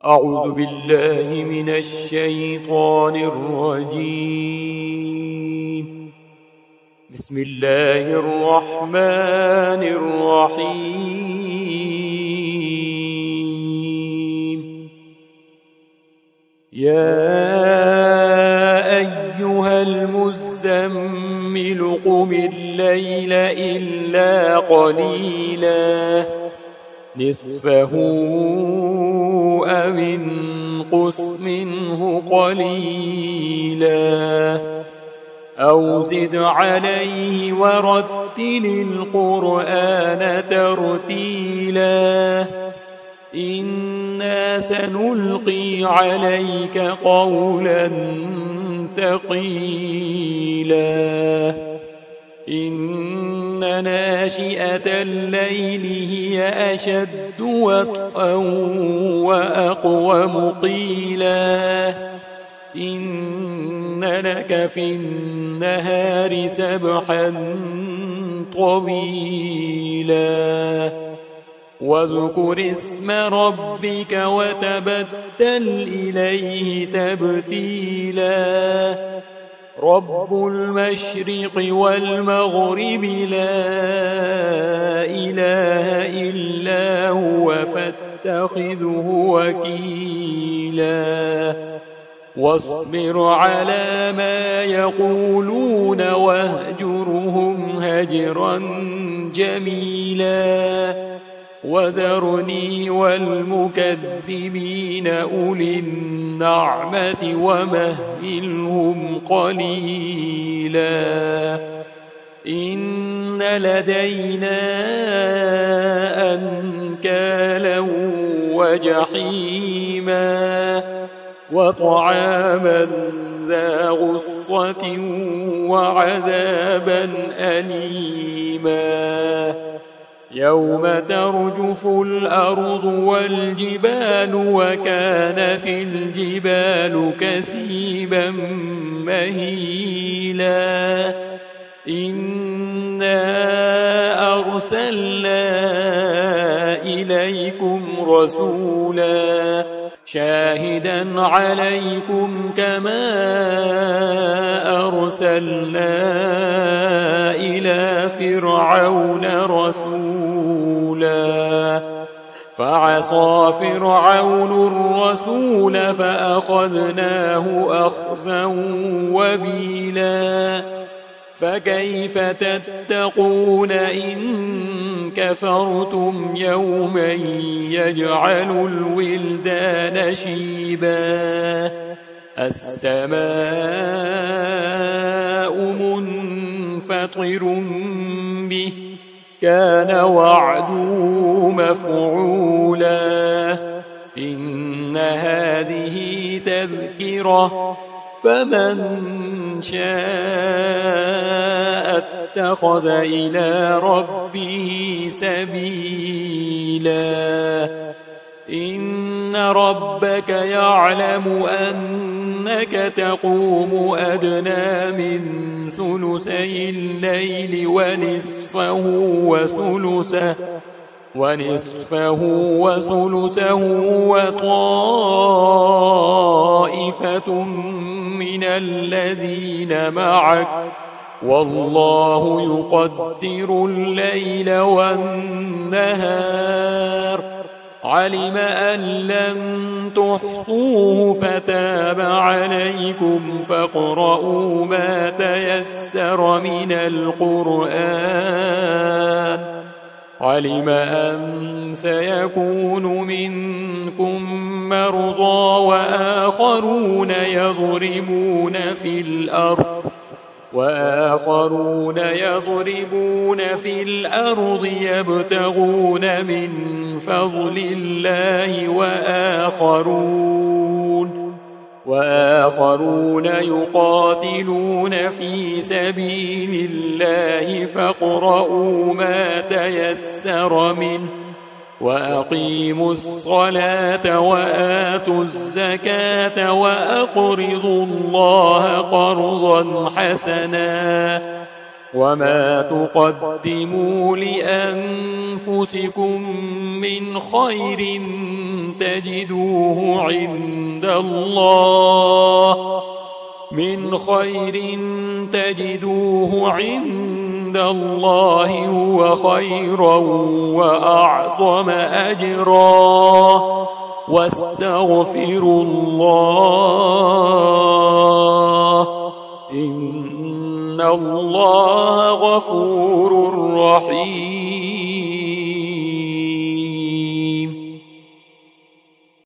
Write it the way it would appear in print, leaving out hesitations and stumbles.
أعوذ بالله من الشيطان الرجيم. بسم الله الرحمن الرحيم. يا أيها المزمل قم الليل إلا قليلا نصفه أو انقص منه قليلا أو زد عليه ورتل القرآن ترتيلا إنا سنلقي عليك قولا ثقيلا إن ناشئة الليل هي أشد وطئا وأقوم قيلا إن لك في النهار سبحا طويلا واذكر اسم ربك وتبتل إليه تبتيلا رب المشرق والمغرب لا إله إلا هو فاتخذه وكيلا واصبر على ما يقولون واهجرهم هجرا جميلا وذرني والمكذبين أولي النعمة ومهلهم قليلا إن لدينا أنكالا وجحيما وطعاما ذا غصة وعذابا أليما يوم ترجف الأرض والجبال وكانت الجبال كثيبا مهيلا إنا أرسلنا إليكم رسولا شاهدا عليكم كما أرسلنا إلى فرعون رسولا فعصى فرعون الرسول فأخذناه أخذا وبيلا فكيف تتقون إن كفرتم يوما يجعل الولدان شيبا السماء منفطر به كان وعده مفعولا إن هذه تذكرة فمن شاء اتخذ إلى ربه سبيلا إن ربك يعلم أنك تقوم أدنى من ثلثي الليل ونصفه وثلثه وطائفة من الذين معك والله يقدر الليل والنهار علم أن لن تحصوه فتاب عليكم فاقرؤوا ما تيسر من القرآن علم أن سيكون منكم مرضى وآخرون يضربون في الأرض يبتغون من فضل الله وآخرون يقاتلون في سبيل الله فاقرؤوا ما تيسر منه وأقيموا الصلاة وآتوا الزكاة وأقرضوا الله قرضا حسنا وما تقدموا لأنفسكم من خير تجدوه عند الله هو خيرا وأعظم أجرا واستغفروا الله إن الله غفور رحيم.